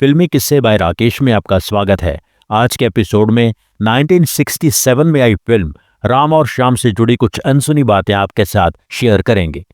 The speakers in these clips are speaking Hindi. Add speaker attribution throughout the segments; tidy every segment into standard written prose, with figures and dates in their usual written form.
Speaker 1: फिल्मी किस्से बाय राकेश में आपका स्वागत है। आज के एपिसोड में 1967 में आई फिल्म राम और श्याम से जुड़ी कुछ अनसुनी बातें आपके साथ शेयर करेंगे।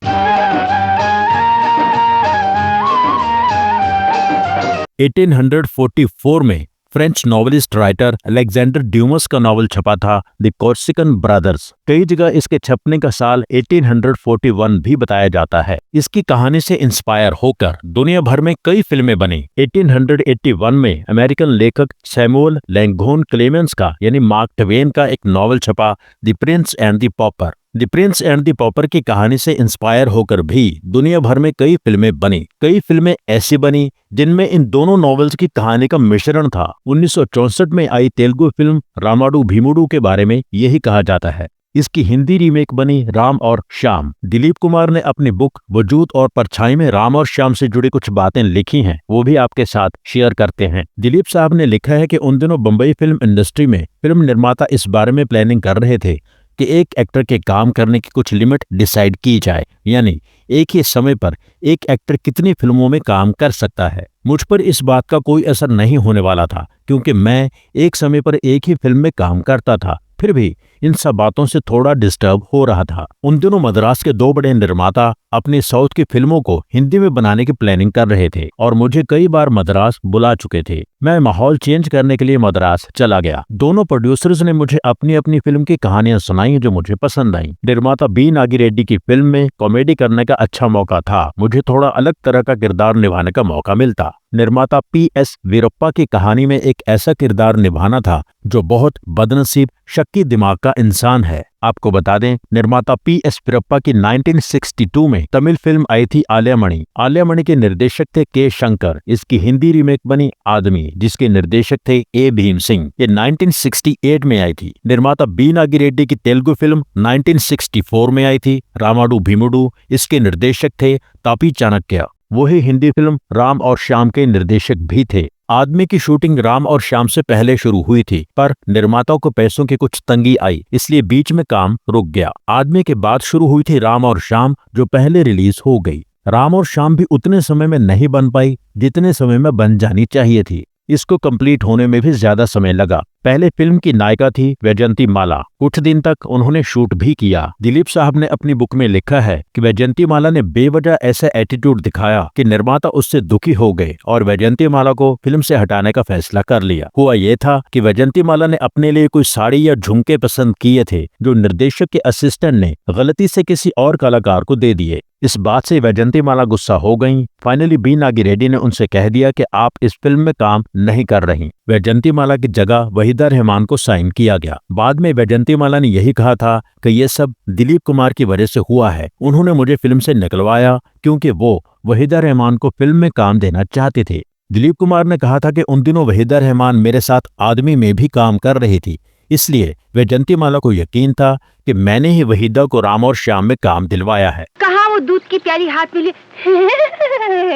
Speaker 1: 1844 में French novelist writer Alexander Dumas का नॉवल छपा था द कोर्सिकन ब्रदर्स। कई जगह इसके छपने का साल 1841 भी बताया जाता है। इसकी कहानी से इंस्पायर होकर दुनिया भर में कई फिल्में बनी। 1881 में अमेरिकन लेखक सैमुअल लैंगहोन क्लेमेंस का यानी मार्क ट्वेन का एक नॉवल छपा the prince and the pauper. The prince and the pauper की कहानी से इंस्पायर होकर भी दुनिया भर में कई फिल्में बनी। कई फिल्में ऐसी बनी जिनमें इन दोनों नॉवेल्स की कहानी का मिश्रण था। 1964 में आई तेलुगु फिल्म रामाडू भीमुडू के बारे में यही कहा जाता है। इसकी हिंदी रीमेक बनी राम और श्याम। दिलीप कुमार ने अपनी बुक वजूद और परछाई में राम और श्याम से जुड़ी कुछ बातें लिखी हैं, वो भी आपके साथ शेयर करते हैं। दिलीप साहब ने लिखा है कि उन दिनों बम्बई फिल्म इंडस्ट्री में फिल्म निर्माता इस बारे में प्लानिंग कर रहे थे कि एक एक्टर के काम करने की कुछ लिमिट डिसाइड की जाए, यानी एक ही समय पर एक एक्टर कितनी फिल्मों में काम कर सकता है। मुझ पर इस बात का कोई असर नहीं होने वाला था क्योंकि मैं एक समय पर एक ही फिल्म में काम करता था, फिर भी इन सब बातों से थोड़ा डिस्टर्ब हो रहा था। उन दिनों मद्रास के दो बड़े निर्माता अपनी साउथ की फिल्मों को हिंदी में बनाने की प्लानिंग कर रहे थे और मुझे कई बार मद्रास बुला चुके थे। मैं माहौल चेंज करने के लिए मद्रास चला गया। दोनों प्रोड्यूसर्स ने मुझे अपनी अपनी फिल्म की कहानियां सुनाई जो मुझे पसंद आई। निर्माता बी नागी रेड्डी की फिल्म में कॉमेडी करने का अच्छा मौका था, मुझे थोड़ा अलग तरह का किरदार निभाने का मौका मिलता। निर्माता पी.एस. वीरप्पा की कहानी में एक ऐसा किरदार निभाना था जो बहुत बदनसीब शक्की दिमाग का इंसान है। आपको बता दें, निर्माता पी.एस. वीरप्पा की 1962 में तमिल फिल्म आई थी आलियामणि। आलियामणि के निर्देशक थे के. शंकर। इसकी हिंदी रीमेक बनी आदमी, जिसके निर्देशक थे ए. भीम सिंह। ये 1968 में आई थी। निर्माता बी नागी रेड्डी की तेलुगु फिल्म 1964 में आई थी रामाडू भीमुडू। इसके निर्देशक थे तापी चाणक्य। वही हिंदी फिल्म राम और श्याम के निर्देशक भी थे। आदमी की शूटिंग राम और श्याम से पहले शुरू हुई थी, पर निर्माताओं को पैसों की कुछ तंगी आई, इसलिए बीच में काम रुक गया। आदमी के बाद शुरू हुई थी राम और श्याम, जो पहले रिलीज हो गई। राम और श्याम भी उतने समय में नहीं बन पाई जितने समय में बन जानी चाहिए थी। इसको कंप्लीट होने में भी ज्यादा समय लगा। पहले फिल्म की नायिका थी वैजयंती माला। कुछ दिन तक उन्होंने शूट भी किया। दिलीप साहब ने अपनी बुक में लिखा है कि वैजयंती माला ने बेवजह ऐसा एटीट्यूड दिखाया कि निर्माता उससे दुखी हो गए और वैजयंती माला को फिल्म से हटाने का फैसला कर लिया। हुआ ये था कि वैजयंती माला ने अपने लिए कोई साड़ी या झुमके पसंद किए थे जो निर्देशक के असिस्टेंट ने गलती से किसी और कलाकार को दे दिए। इस बात से वैजयंती माला गुस्सा हो गईं। फाइनली बी नागी रेड्डी ने उनसे कह दिया कि आप इस फिल्म में काम नहीं कर रही। वैजयंती माला की जगह वहीदा रहमान को साइन किया गया। बाद में वैजयंती माला ने यही कहा था कि ये सब दिलीप कुमार की वजह से हुआ है। उन्होंने मुझे फिल्म से निकलवाया क्योंकि वो वहीदा रहमान को फिल्म में काम देना चाहते थे। दिलीप कुमार ने कहा था कि उन दिनों वहीदा रहमान मेरे साथ आदमी में भी काम कर रही थी, इसलिए वैजयंती माला को यकीन था कि मैंने ही वहीदा को राम और श्याम में काम दिलवाया है।
Speaker 2: कहाँ वो दूध की प्याली हाथ में लिए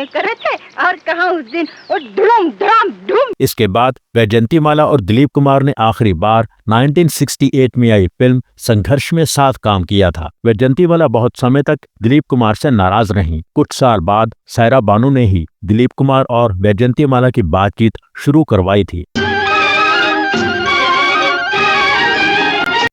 Speaker 2: करे थे और कहाँ उस दिन वो धूम धूम धूम।
Speaker 1: इसके बाद वैजयंती माला और दिलीप कुमार ने आखिरी बार 1968 में आई फिल्म संघर्ष में साथ काम किया था। वैजयंती माला बहुत समय तक दिलीप कुमार से नाराज रहीं। कुछ साल बाद सायरा बानू ने ही दिलीप कुमार और वैजयंती माला की बातचीत शुरू करवाई थी।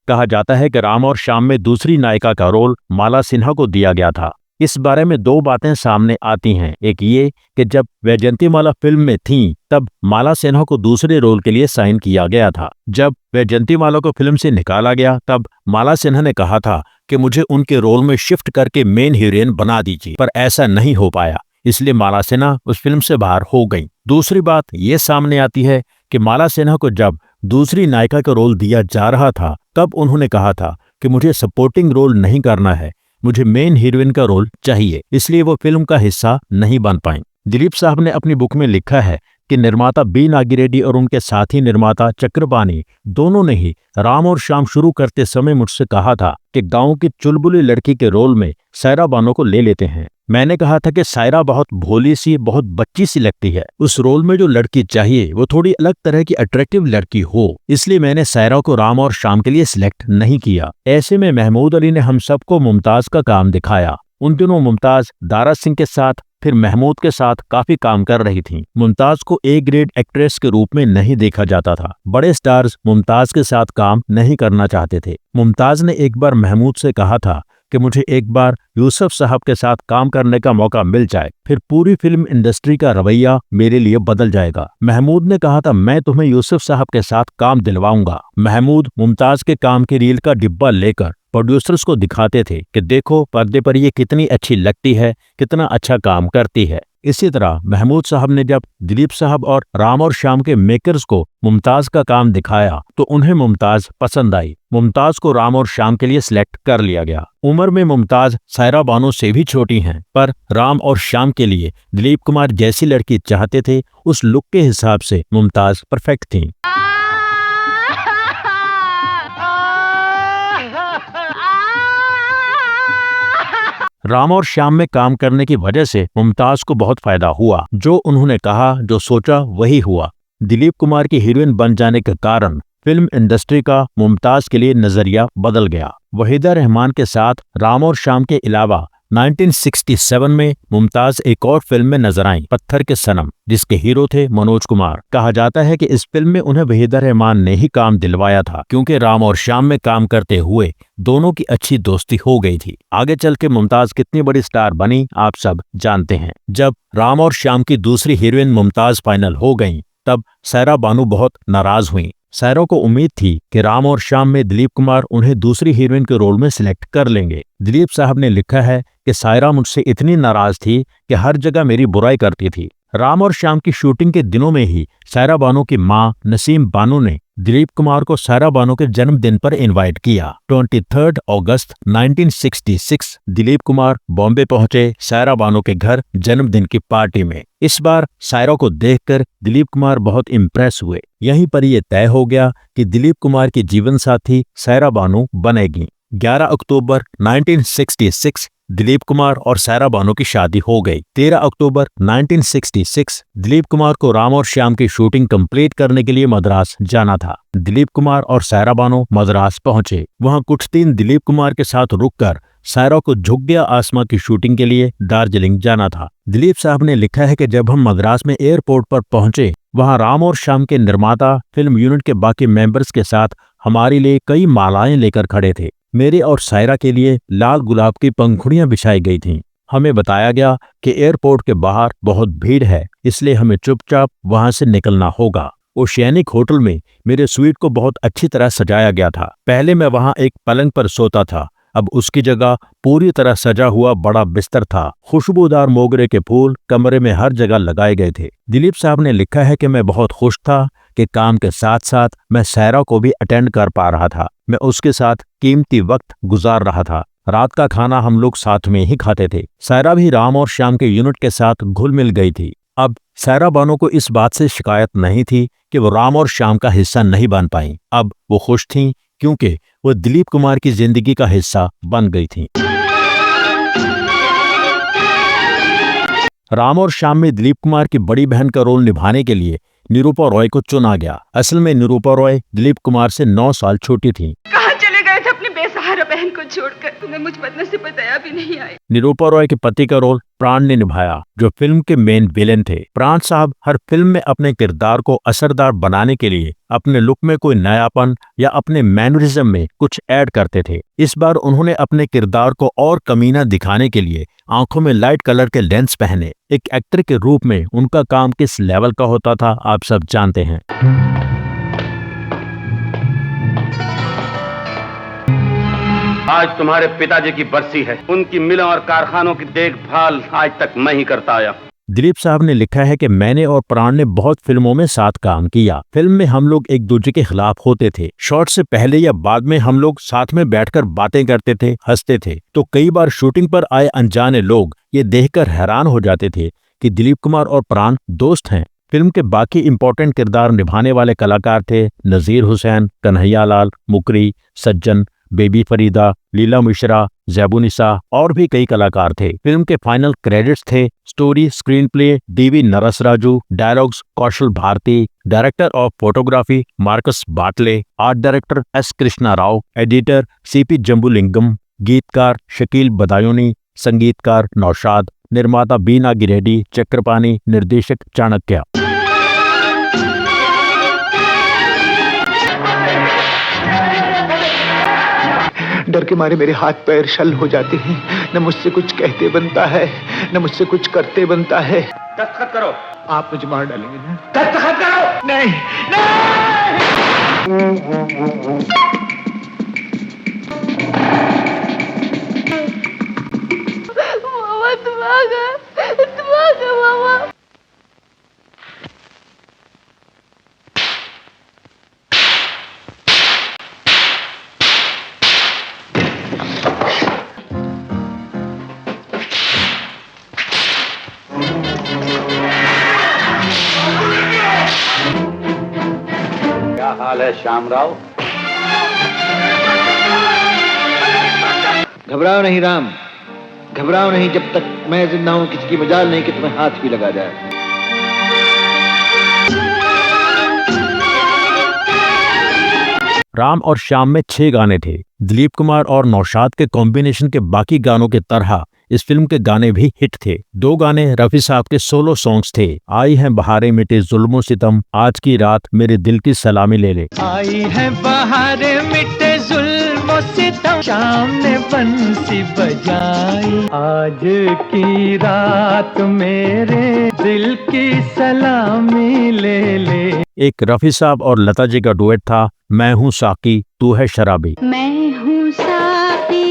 Speaker 1: कहा जाता है कि राम और श्याम में दूसरी नायिका का रोल माला सिन्हा को दिया गया था। इस बारे में दो बातें सामने आती हैं। एक ये कि जब वैजयंती माला फिल्म में थीं, तब माला सिन्हा को दूसरे रोल के लिए साइन किया गया था। जब वैजयंती माला को फिल्म से निकाला गया, तब माला सिन्हा ने कहा था कि मुझे उनके रोल में शिफ्ट करके मेन हीरोइन बना दीजिए, पर ऐसा नहीं हो पाया, इसलिए माला सिन्हा उस फिल्म से बाहर हो गई। दूसरी बात ये सामने आती है कि माला सिन्हा को जब दूसरी नायिका का रोल दिया जा रहा था, तब उन्होंने कहा था कि मुझे सपोर्टिंग रोल नहीं करना है, मुझे मेन हीरोइन का रोल चाहिए, इसलिए वो फिल्म का हिस्सा नहीं बन पाई। दिलीप साहब ने अपनी बुक में लिखा है कि निर्माता बी नागी रेड्डी और उनके साथी निर्माता चक्रपाणी दोनों ने ही राम और श्याम शुरू करते समय मुझसे कहा था कि गांव की चुलबुली लड़की के रोल में सायरा बानो को ले लेते हैं। मैंने कहा था कि सायरा बहुत भोली सी, बहुत बच्ची सी लगती है, उस रोल में जो लड़की चाहिए वो थोड़ी अलग तरह की अट्रैक्टिव लड़की हो, इसलिए मैंने सायरा को राम और श्याम के लिए सिलेक्ट नहीं किया। ऐसे में महमूद अली ने हम सबको मुमताज का काम दिखाया। उन दिनों मुमताज दारा सिंह के साथ फिर महमूद के साथ काफी काम कर रही थीं। मुमताज को ए ग्रेड एक्ट्रेस के रूप में नहीं देखा जाता था। बड़े स्टार्स मुमताज के साथ काम नहीं करना चाहते थे। मुमताज ने एक बार महमूद से कहा था कि मुझे एक बार यूसुफ साहब के साथ काम करने का मौका मिल जाए, फिर पूरी फिल्म इंडस्ट्री का रवैया मेरे लिए बदल जाएगा। महमूद ने कहा था, मैं तुम्हें यूसुफ साहब के साथ काम दिलवाऊंगा। महमूद मुमताज के काम की रील का डिब्बा लेकर प्रोड्यूसर्स को दिखाते थे कि देखो पर्दे पर ये कितनी अच्छी लगती है, कितना अच्छा काम करती है। इसी तरह महमूद साहब ने जब दिलीप साहब और राम और श्याम के मेकर्स को मुमताज का काम दिखाया तो उन्हें मुमताज पसंद आई। मुमताज को राम और श्याम के लिए सिलेक्ट कर लिया गया। उम्र में मुमताज सायरा बानो से भी छोटी हैं, पर राम और श्याम के लिए दिलीप कुमार जैसी लड़की चाहते थे, उस लुक के हिसाब से मुमताज परफेक्ट थीं। राम और श्याम में काम करने की वजह से मुमताज को बहुत फायदा हुआ। जो उन्होंने कहा, जो सोचा वही हुआ। दिलीप कुमार की हीरोइन बन जाने के कारण फिल्म इंडस्ट्री का मुमताज के लिए नजरिया बदल गया। वहीदा रहमान के साथ राम और श्याम के अलावा 1967 में मुमताज एक और फिल्म में नजर आईं, पत्थर के सनम, जिसके हीरो थे मनोज कुमार। कहा जाता है कि इस फिल्म में उन्हें वहीदा रहमान ने ही काम दिलवाया था, क्योंकि राम और श्याम में काम करते हुए दोनों की अच्छी दोस्ती हो गई थी। आगे चल के मुमताज कितनी बड़ी स्टार बनी आप सब जानते हैं। जब राम और श्याम की दूसरी हीरोइन मुमताज फाइनल हो गईं, तब सायरा बानो बहुत नाराज हुईं। सायरा को उम्मीद थी कि राम और श्याम में दिलीप कुमार उन्हें दूसरी हीरोइन के रोल में सिलेक्ट कर लेंगे। दिलीप साहब ने लिखा है कि सायरा मुझसे इतनी नाराज थी कि हर जगह मेरी बुराई करती थी। राम और श्याम की शूटिंग के दिनों में ही सायरा बानो की मां नसीम बानो ने दिलीप कुमार को सायरा बानो के जन्मदिन पर इनवाइट किया। 23 अगस्त 1966 दिलीप कुमार बॉम्बे पहुंचे सायरा बानो के घर जन्मदिन की पार्टी में। इस बार सायरा को देखकर दिलीप कुमार बहुत इम्प्रेस हुए। यहीं पर यह तय हो गया कि दिलीप कुमार की जीवन साथी सायरा बानो बनेगी। 11 अक्टूबर 1966 दिलीप कुमार और सायरा बानो की शादी हो गई। 13 अक्टूबर 1966 दिलीप कुमार को राम और श्याम की शूटिंग कंप्लीट करने के लिए मद्रास जाना था। दिलीप कुमार और सायरा बानो मद्रास पहुंचे। वहां कुछ दिन दिलीप कुमार के साथ रुककर सायरा को झुक गया आसमां की शूटिंग के लिए दार्जिलिंग जाना था। दिलीप साहब ने लिखा है कि जब हम मद्रास में एयरपोर्ट पर पहुंचे, वहां राम और श्याम के निर्माता फिल्म यूनिट के बाकी मेंबर्स के साथ हमारे लिए कई मालाएं लेकर खड़े थे। मेरे और सायरा के लिए लाल गुलाब की पंखुड़ियां बिछाई गई थीं। हमें बताया गया कि एयरपोर्ट के बाहर बहुत भीड़ है, इसलिए हमें चुपचाप वहां से निकलना होगा। ओशियानिक होटल में मेरे स्वीट को बहुत अच्छी तरह सजाया गया था। पहले मैं वहां एक पलंग पर सोता था, अब उसकी जगह पूरी तरह सजा हुआ बड़ा बिस्तर था। खुशबूदार मोगरे के फूल कमरे में हर जगह लगाए गए थे। दिलीप साहब ने लिखा है कि मैं बहुत खुश था कि काम के साथ साथ मैं सायरा को भी अटेंड कर पा रहा था। मैं उसके साथ कीमती वक्त गुजार रहा था। रात का खाना हम लोग साथ में ही खाते थे। सायरा भी राम और श्याम के यूनिट के साथ घुल मिल गई थी। अब सायरा बानो को इस बात से शिकायत नहीं थी कि वो राम और श्याम का हिस्सा नहीं बन पाई। अब वो खुश थीं क्योंकि वो दिलीप कुमार की जिंदगी का हिस्सा बन गई थीं। राम और श्याम में दिलीप कुमार की बड़ी बहन का रोल निभाने के लिए निरूपा रॉय को चुना गया। असल में निरूपा रॉय दिलीप कुमार से 9 साल छोटी थीं।
Speaker 2: कहाँ चले गए थे अपनी बेसहारा बहन को छोड़कर? तुम्हें मुझ बदनसीब बताया भी नहीं आए।
Speaker 1: निरूपा रॉय के पति का रोल प्राण ने निभाया, जो फिल्म के मेन विलेन थे। प्राण साहब हर फिल्म में अपने किरदार को असरदार बनाने के लिए अपने लुक में कोई नयापन या अपने मैनरिज्म में कुछ ऐड करते थे। इस बार उन्होंने अपने किरदार को और कमीना दिखाने के लिए आंखों में लाइट कलर के लेंस पहने। एक एक्टर के रूप में उनका काम किस लेवल का होता था आप सब जानते हैं।
Speaker 3: आज तुम्हारे पिताजी की बरसी है। उनकी मिलों और कारखानों की देखभाल आज तक मैं ही करता आया।
Speaker 1: दिलीप साहब ने लिखा है कि मैंने और प्राण ने बहुत फिल्मों में साथ काम किया। फिल्म में हम लोग एक दूसरे के खिलाफ होते थे। शॉट से पहले या बाद में हम लोग साथ में बैठकर बातें करते थे, हंसते थे। तो कई बार शूटिंग पर आए अनजाने लोग ये देखकर हैरान हो जाते थे कि दिलीप कुमार और प्राण दोस्त हैं। फिल्म के बाकी इंपॉर्टेंट किरदार निभाने वाले कलाकार थे नजीर हुसैन, कन्हैया लाल, मुकरी, सज्जन, बेबी फरीदा, लीला मिश्रा, जैबुनिसा और भी कई कलाकार थे। फिल्म के फाइनल क्रेडिट्स थे story, screenplay DV Narasaraju, dialogues Kaushal Bharti, director of photography Marcus Bartley, art director S Krishna Rao, editor CP Jambulingam, गीतकार शकील बदायूनी, संगीतकार नौशाद, निर्माता बी नागी रेड्डी, चक्रपाणी, निर्देशक चाणक्य।
Speaker 4: डर के मारे मेरे हाथ पैर शल हो जाते हैं। न मुझसे कुछ कहते बनता है, न मुझसे कुछ करते बनता है।
Speaker 3: दस्तखत करो।
Speaker 4: आप मुझे मार डालेंगे ना?
Speaker 3: दस्तखत करो।
Speaker 4: नहीं,
Speaker 2: मामा तुम आ गए मामा।
Speaker 3: क्या हाल है श्यामराव?
Speaker 4: घबराओ नहीं राम, घबराओ नहीं। जब तक मैं जिंदा हूं किसी की मजाल नहीं कि तुम्हें हाथ भी लगा जाए।
Speaker 1: राम और श्याम में 6 गाने थे। दिलीप कुमार और नौशाद के कॉम्बिनेशन के बाकी गानों के तरह इस फिल्म के गाने भी हिट थे। 2 गाने रफी साहब के सोलो सॉन्ग्स थे। आई है बहारें मिटे जुल्मो सितम, आज की रात मेरे दिल की सलामी ले ले।
Speaker 5: आई है बहारें मिटे जुल्मो सितम, शाम ने बंसी बजाई, आज की रात मेरे दिल की सलामी ले ले।
Speaker 1: एक रफी साहब और लता जी का डुएट था, मैं हूँ साकी तू है शराबी।
Speaker 2: मैं हूँ साकी,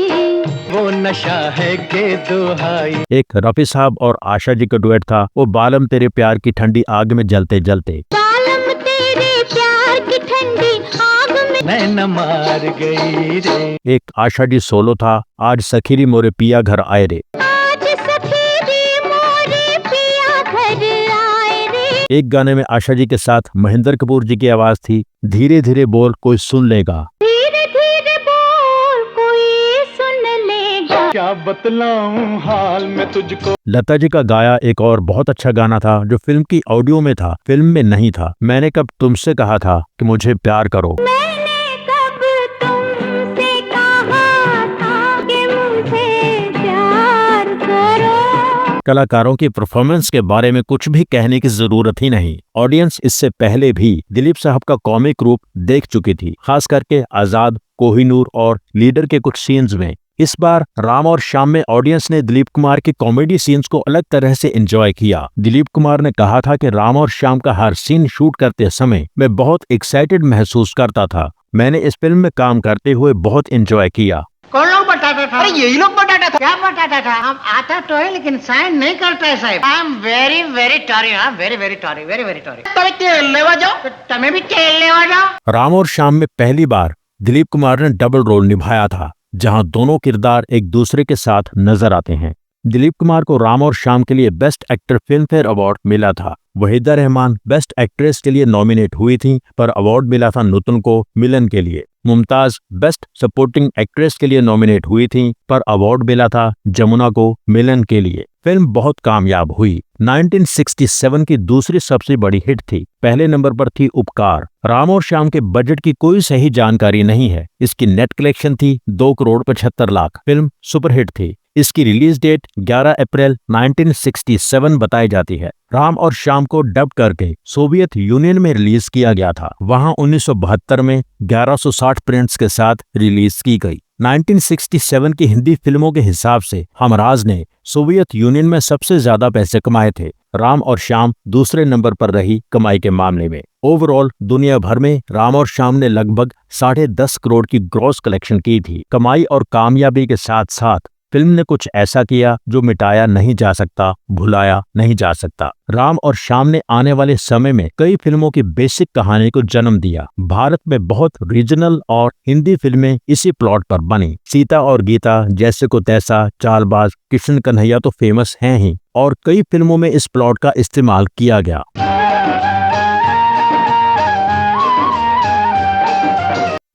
Speaker 5: वो नशा है के दुहाई।
Speaker 1: एक रफी साहब और आशा जी का डुएट था, वो बालम तेरे प्यार की ठंडी आग में जलते जलते।
Speaker 2: बालम तेरे प्यार की ठंडी आग में
Speaker 5: मैं न मार गई रे।
Speaker 1: एक आशा जी सोलो था, आज सखीरी मोरे पिया घर आए रे।
Speaker 2: आज सखीरी मोरे पिया घर आए रे।
Speaker 1: एक गाने में आशा जी के साथ महेंद्र कपूर जी की आवाज थी, धीरे धीरे बोल कोई सुन लेगा।
Speaker 2: धीरे धीरे बोल कोई सुन लेगा।
Speaker 5: क्या बतलाऊं हाल में तुझको।
Speaker 1: लता जी का गाया एक और बहुत अच्छा गाना था जो फिल्म की ऑडियो में था, फिल्म में नहीं था। मैंने कब तुमसे कहा था कि मुझे प्यार करो।
Speaker 2: मैंने कब तुमसे कहा था कि मुझे प्यार करो।
Speaker 1: कलाकारों की परफॉर्मेंस के बारे में कुछ भी कहने की जरूरत ही नहीं। ऑडियंस इससे पहले भी दिलीप साहब का कॉमिक रूप देख चुकी थी, खास करके आजाद, कोहिनूर और लीडर के कुछ सीन्स में। इस बार राम और श्याम में ऑडियंस ने दिलीप कुमार के कॉमेडी सीन्स को अलग तरह से एंजॉय किया। दिलीप कुमार ने कहा था कि राम और श्याम का हर सीन शूट करते समय मैं बहुत एक्साइटेड महसूस करता था। मैंने इस फिल्म में काम करते हुए बहुत एंजॉय किया।
Speaker 6: कौन लोग बताता था? अरे यही लोग बताता था। क्या बताता था? हम आता तो है लेकिन साइन नहीं करता है साहब। I am very very Tory. हाँ very very Tory, very very Tory. तभी तेल लेवा जाओ, तुम्हें भी तेल लेवा जाओ।
Speaker 1: राम और श्याम में पहली बार दिलीप कुमार ने डबल रोल निभाया था, जहां दोनों किरदार एक दूसरे के साथ नजर आते हैं। दिलीप कुमार को राम और श्याम के लिए best actor film fair award मिला था। वहीदा रहमान बेस्ट एक्ट्रेस के लिए नॉमिनेट हुई थी, पर अवार्ड मिला था नुतन को मिलन के लिए। मुमताज बेस्ट सपोर्टिंग एक्ट्रेस के लिए नॉमिनेट हुई थी, पर अवार्ड मिला था जमुना को मिलन के लिए। फिल्म बहुत कामयाब हुई। 1967 की दूसरी सबसे बड़ी हिट थी। पहले नंबर पर थी उपकार। राम और श्याम के बजट की कोई सही जानकारी नहीं है। इसकी नेट कलेक्शन थी 2 करोड़ 75 लाख। फिल्म सुपरहिट थी। इसकी रिलीज डेट 11 अप्रैल 1967 बताई जाती है। राम और श्याम को डब करके सोवियत यूनियन में रिलीज किया गया था। वहां 1972 में 1160 प्रिंट्स के साथ रिलीज की गई। 1967 की हिंदी फिल्मों के हिसाब से हमराज ने सोवियत यूनियन में सबसे ज्यादा पैसे कमाए थे। राम और श्याम दूसरे नंबर पर रही कमाई के मामले में। ओवरऑल दुनिया भर में राम और श्याम ने लगभग 10.5 करोड़ की ग्रॉस कलेक्शन की थी। कमाई और कामयाबी के साथ साथ फिल्म ने कुछ ऐसा किया जो मिटाया नहीं जा सकता, भुलाया नहीं जा सकता। राम और श्याम ने आने वाले समय में कई फिल्मों की बेसिक कहानी को जन्म दिया। भारत में बहुत रीजनल और हिंदी फिल्में इसी प्लॉट पर बनी। सीता और गीता, जैसे को तैसा, चालबाज, किशन कन्हैया तो फेमस हैं ही, और कई फिल्मों में इस प्लॉट का इस्तेमाल किया गया।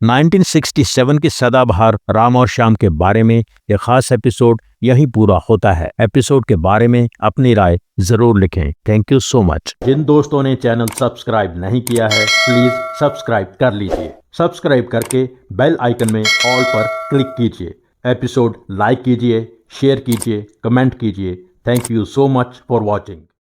Speaker 1: 1967 की सदाबहार राम और श्याम के बारे में यह खास एपिसोड यही पूरा होता है। एपिसोड के बारे में अपनी राय जरूर लिखें। Thank you so much. जिन दोस्तों ने चैनल सब्सक्राइब नहीं किया है, प्लीज सब्सक्राइब कर लीजिए। सब्सक्राइब करके बेल आइकन में ऑल पर क्लिक कीजिए। एपिसोड लाइक कीजिए, शेयर कीजिए, कमेंट कीजिए। Thank you so much for watching.